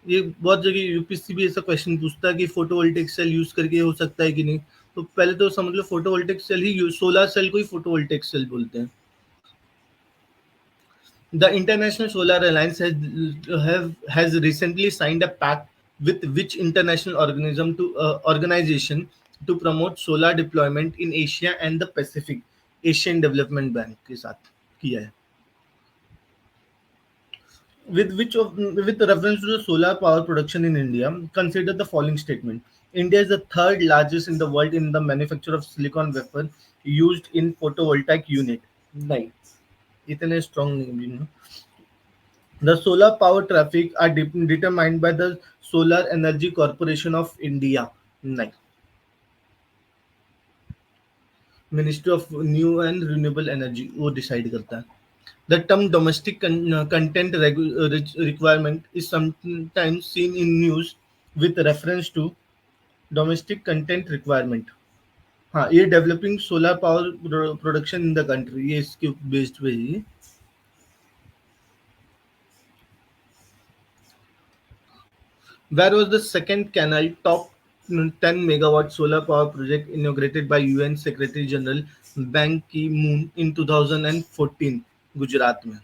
ये बहुत जगह यूपीएससी भी ऐसा क्वेश्चन पूछता है कि फोटोवोल्टेक सेल यूज करके हो सकता है कि नहीं. तो पहले तो समझ लो फोटोवोल्टेक सेल ही, सोलर सेल को ही फोटोवोल्टेक सेल बोलते हैं. The International Solar Alliance has recently signed a pact with which international organization to promote solar deployment in Asia and the Pacific. Asian Development Bank के साथ किया है. With reference to the solar power production in India, consider the following statement. India is the third largest in the world in the manufacture of silicon wafer used in photovoltaic unit. नहीं, इतने strong नहीं. The solar power traffic are determined by the Solar Energy Corporation of India. नहीं, Ministry of New and Renewable Energy वो decide करता है. The term domestic content requirement is sometimes seen in news with reference to domestic content requirement. हाँ, ये developing solar power production in the country, ये इसके based पे ही. Where was the second canal top 10 megawatt solar power project inaugurated by UN Secretary General Ban Ki-moon in 2014, Gujarat में.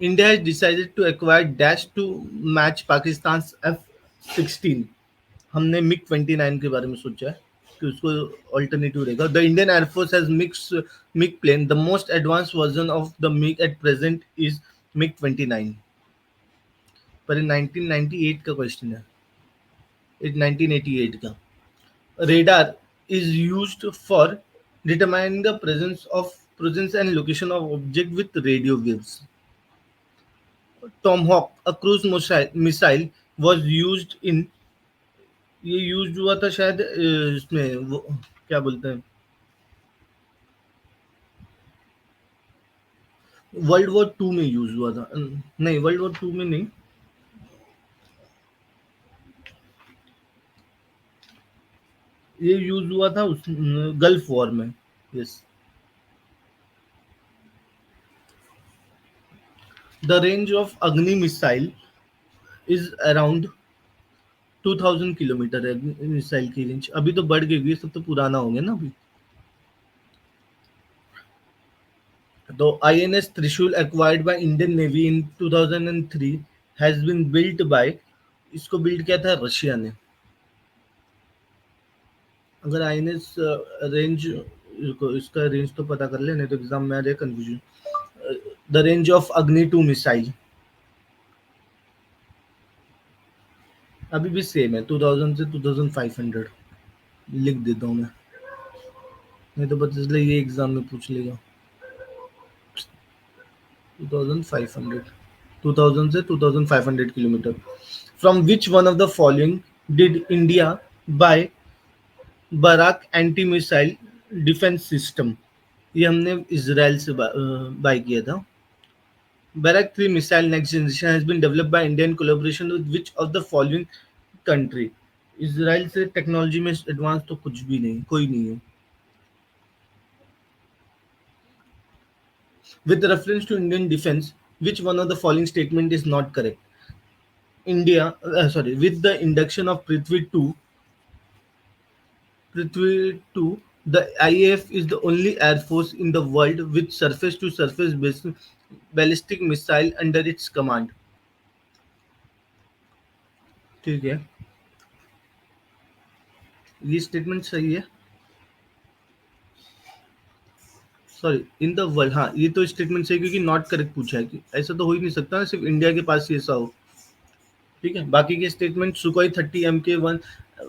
India has decided to acquire Dash to match Pakistan's F-16. हमने MiG 29 के बारे में सोचा है कि उसको ऑल्टरनेटिव रहेगा. The Indian air force has MiG plane. The most advance version of the MiG at present is MiG 29. पर ये 1998 का क्वेश्चन है, 1988 का. Radar is used for determining the presence and location of object with radio waves. Tomahawk, a cruise missile, was used in, ये use हुआ था शायद इसमें वो क्या बोलते हैं, वर्ल्ड वॉर 2 में यूज हुआ था. नहीं, वर्ल्ड वॉर 2 में नहीं, ये यूज हुआ था उस गल्फ वॉर में. यस. द रेंज ऑफ अग्नि मिसाइल इज अराउंड 2000 किलोमीटर है मिसाइल की रेंज. अभी तो बढ़ गई, ये सब तो पुराना हो गया ना अभी. तो INS Trishul acquired by Indian Navy in 2003 has been built by, इसको बिल्ड किया था रशिया ने. अगर INS रेंज, इसका रेंज तो पता कर ले, नहीं तो एग्जाम में आ जाए कंफ्यूजन. द रेंज ऑफ अग्नि 2 मिसाइल अभी भी सेम है, 2000 से 2500. लिख देता हूँ मैं, नहीं तो पता चले ये एग्जाम में पूछ लेगा. 2500, 2000 से 2500 kilometre. From which one of the following did India buy Barak anti missile defence system? ये हमने इजराइल से बाय किया था. Barak 3 missile next generation has been developed by India in collaboration with which of the following country? Israel से technology में advance तो कुछ भी नहीं, कोई नहीं है. With reference to Indian defense, which one of the following statement is not correct? With the induction of Prithvi 2, the IAF is the only air force in the world with surface-to-surface ballistic missile under its command. ठीक है, ये statement सही है. Sorry, in the world. हाँ, ये तो statement सही, क्योंकि नॉट करेक्ट पूछा है कि ऐसा तो हो ही नहीं सकता ना सिर्फ इंडिया के पास ही ऐसा हो. ठीक है, बाकी के statement Sukhoi 30 MK1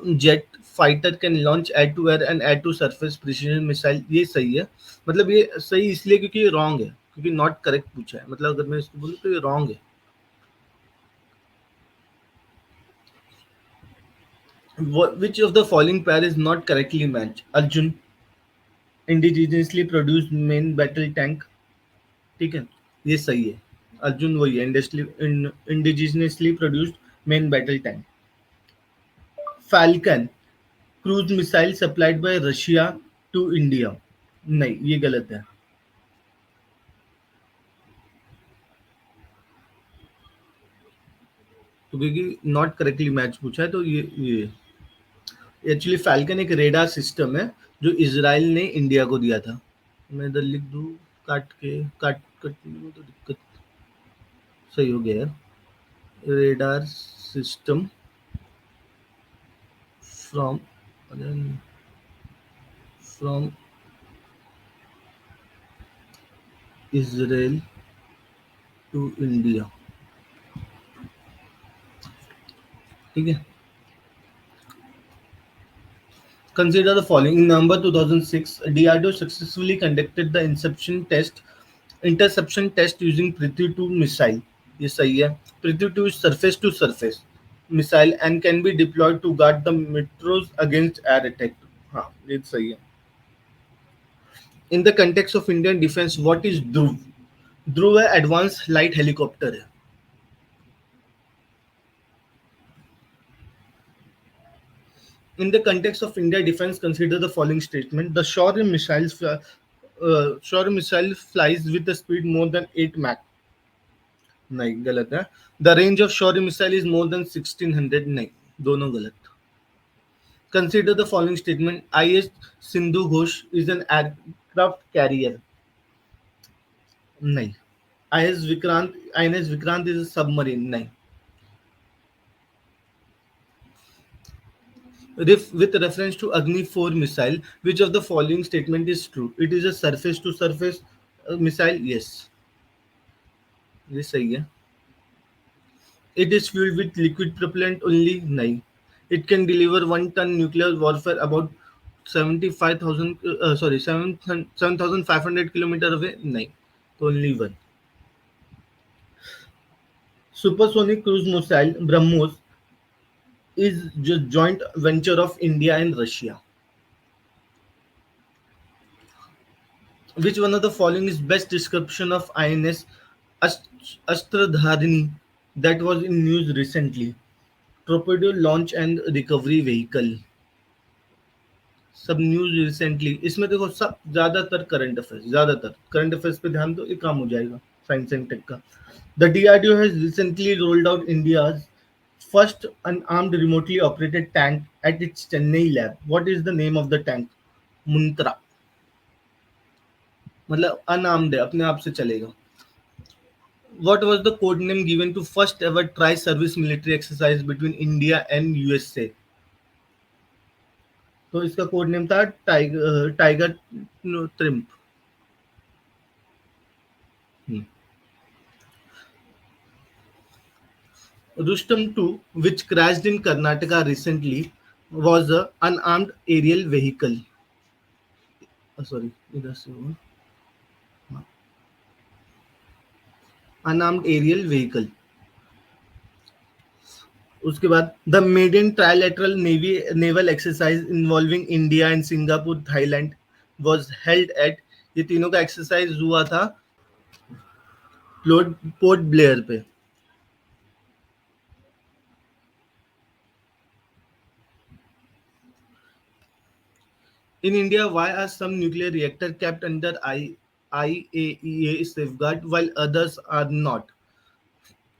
jet fighter can launch air to air and air to surface precision missile, ये सही है. मतलब ये सही इसलिए क्योंकि ये रॉन्ग है, क्योंकि नॉट करेक्ट पूछा है. मतलब अगर मैं इसको बोलूँ तो ये रॉन्ग है. Which of the following pair is not correctly matched? Arjun, indigenously produced main battle tank. ठीक है, ये सही है. अर्जुन वही है, indigenously produced main battle tank. Falcon, cruise missile supplied by Russia to India. नहीं, ये गलत है. तो क्योंकि नॉट करेक्टली मैच पूछा है, तो ये एक्चुअली फैल्कन एक रेडार सिस्टम है जो इजराइल ने इंडिया को दिया था. मैं इधर लिख दूं काट तो दिक्कत. सही हो गया यार. Radar system from Israel to India. ठीक है. Consider the following. In November 2006, DRDO successfully conducted the interception test using Prithvi 2 missile. ये सही है. Prithvi 2 is surface to surface missile and can be deployed to guard the metros against air attack. हाँ, ये सही है. In the context of Indian defense, what is Dhruv? Dhruv है advanced light helicopter है. In the context of India defense, consider the following statement. The Shaurya missile flies with a speed more than 8 Mach. नहीं, गलत है। The range of Shaurya missile is more than 1600, नहीं, दोनों गलत। Consider the following statement, IS Sindhu Ghosh is an aircraft carrier, नहीं। INS Vikrant is a submarine, नहीं। With reference to Agni 4 missile, which of the following statement is true? It is a surface to surface missile, yes, ये सही है। It is fueled with liquid propellant only, नहीं। It can deliver 1 ton nuclear warfare about 75,000, 7,500 kilometer away, नहीं। तो only one. Supersonic cruise missile BrahMos is joint venture of India and Russia. Which one of the following is best description of INS Astradharini that was in news recently? Torpedo launch and recovery vehicle. सब news recently, इसमें देखो सब ज्यादातर current affairs पे ध्यान दो, ये काम हो जाएगा साइंस एंड टेक का। The DRDO has recently rolled out India's first unarmed remotely operated tank at its Chennai lab. What is the name of the tank? Muntra, मतलब अनआर्म्ड है, अपने आप से चलेगा। What was the code name given to first ever tri-service military exercise between India and USA? तो इसका code name था tiger triumph. Rustam 2, which crashed in Karnataka recently, was a unarmed aerial vehicle. Sorry, इधर से हुआ। Unarmed aerial vehicle. उसके बाद the maiden trilateral naval exercise involving India and Singapore Thailand was held at, ये तीनों का exercise हुआ था पोर्ट ब्लेयर पे। In India, why are some nuclear reactors kept under IAEA safeguard while others are not?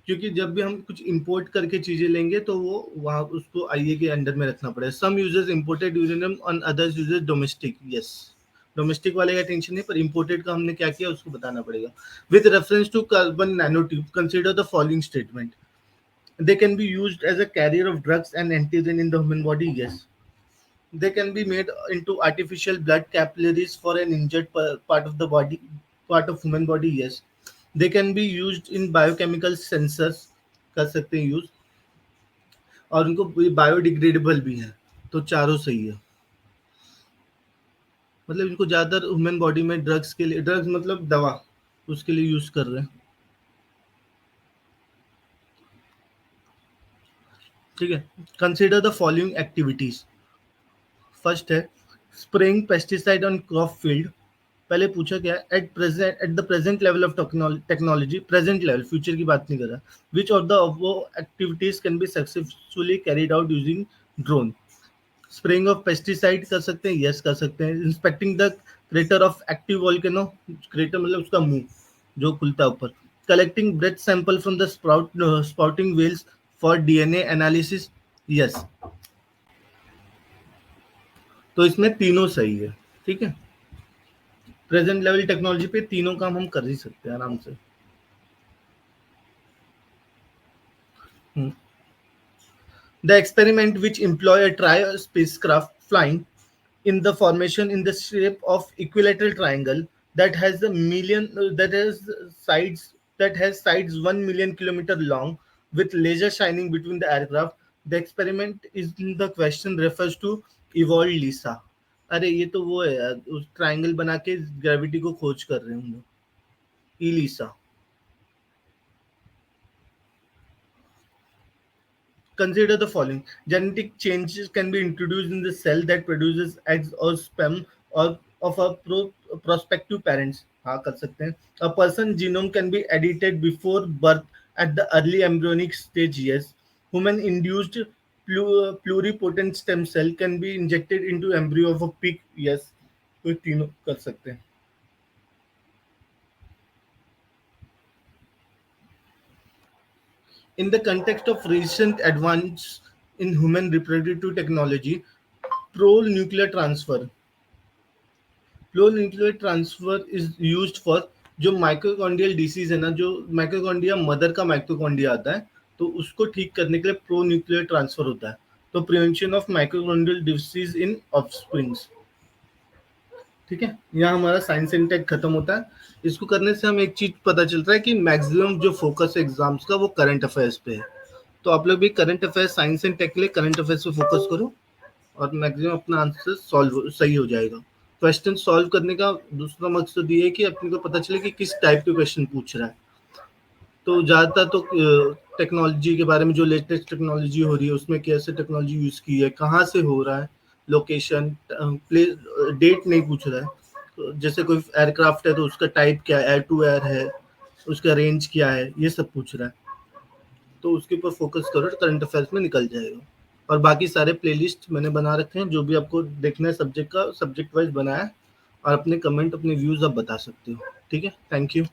क्योंकि जब भी हम कुछ इंपोर्ट करके चीजें लेंगे तो वो वहां उसको आईए के अंडर में रखना पड़ेगा। Some users imported uranium on others users domestic, yes. Domestic वाले का टेंशन नहीं, पर इंपोर्टेड का हमने क्या किया उसको बताना पड़ेगा। With reference to carbon nanotube, consider the following statement, they can be used as a carrier of drugs and antigen in the human body, yes. They can be made into artificial blood capillaries for an injured part of the body, part of human body, yes. They can be used in biochemical sensors, कर सकते हैं use, और उनको biodegradable भी है। तो चारों सही है, मतलब इनको ज्यादातर ह्यूमन बॉडी में ड्रग्स के लिए, ड्रग्स मतलब दवा, उसके लिए यूज कर रहे हैं। ठीक है। Consider the following activities. First है spraying pesticide on crop field. पहले पूछा क्या है, at the present level of technology, present level, future की बात नहीं कर रहा। विच ऑफ द वो activities can be successfully carried out using drone? Spraying of pesticide कर सकते हैं, यस कर सकते हैं। Inspecting the crater of active volcano, crater मतलब उसका मुंह जो खुलता है ऊपर। Collecting breath sample from the spouting whales for DNA analysis, yes. तो इसमें तीनों सही है। ठीक है, प्रेजेंट लेवल टेक्नोलॉजी पे तीनों काम हम कर ही सकते हैं आराम से। The experiment which employ a spacecraft flying in the formation in the shape of equilateral triangle that has a million that has sides 1 million kilometer long with laser shining between the aircraft. The experiment is in the question refers to evolved Lisa. अरे ये तो वो है यार, उस triangle बना के gravity को खोज कर रहे हैं हम लोग, Elisa. Consider the following. Genetic changes can be introduced in the cell that produces eggs or sperm or of a prospective parents. हाँ कर सकते हैं। A person genome can be edited before birth at the early embryonic stage. Yes. Human induced pluripotent stem cell can be injected into embryo of a pig. Yes. तो तीनों कर सकते हैं। In the context of recent advance in human reproductive technology, pro-nuclear transfer is used for जो माइक्रोकॉन्ड्रियल disease है ना, जो माइक्रोकॉन्ड्रिया mother का माइक्रोकॉन्ड्रिया आता है, तो उसको ठीक करने के लिए प्रो न्यूक्लियर ट्रांसफर होता है, तो prevention of mitochondrial disease in offsprings. ठीक है, यहाँ हमारा साइंस एंड टेक खत्म होता है। इसको करने से हमें एक चीज पता चलता है कि मैक्सिमम जो फोकस है एग्जाम्स का वो करंट अफेयर्स पे है। तो आप लोग भी current affairs science and tech के लिए करंट अफेयर्स पे फोकस करो और मैक्सिमम अपना आंसर सही हो जाएगा। क्वेश्चन सॉल्व करने का दूसरा मकसद ये है कि अपने को पता चले कि किस टाइप के क्वेश्चन पूछ रहा है। तो ज़्यादातर तो टेक्नोलॉजी के बारे में, जो लेटेस्ट टेक्नोलॉजी हो रही है उसमें कैसे टेक्नोलॉजी यूज़ की है, कहाँ से हो रहा है, लोकेशन, प्लेस, डेट नहीं पूछ रहा है। तो जैसे कोई एयरक्राफ्ट है तो उसका टाइप क्या है, एयर टू एयर है, उसका रेंज क्या है, ये सब पूछ रहा है। तो उसके ऊपर फोकस करो, करंट अफेयर्स में निकल जाएगा। और बाकी सारे प्लेलिस्ट मैंने बना रखे हैं, जो भी आपको देखना है सब्जेक्ट का, सब्जेक्ट वाइज बनाया है। और अपने कमेंट, अपने व्यूज आप बता सकते हो। ठीक है, थैंक यू।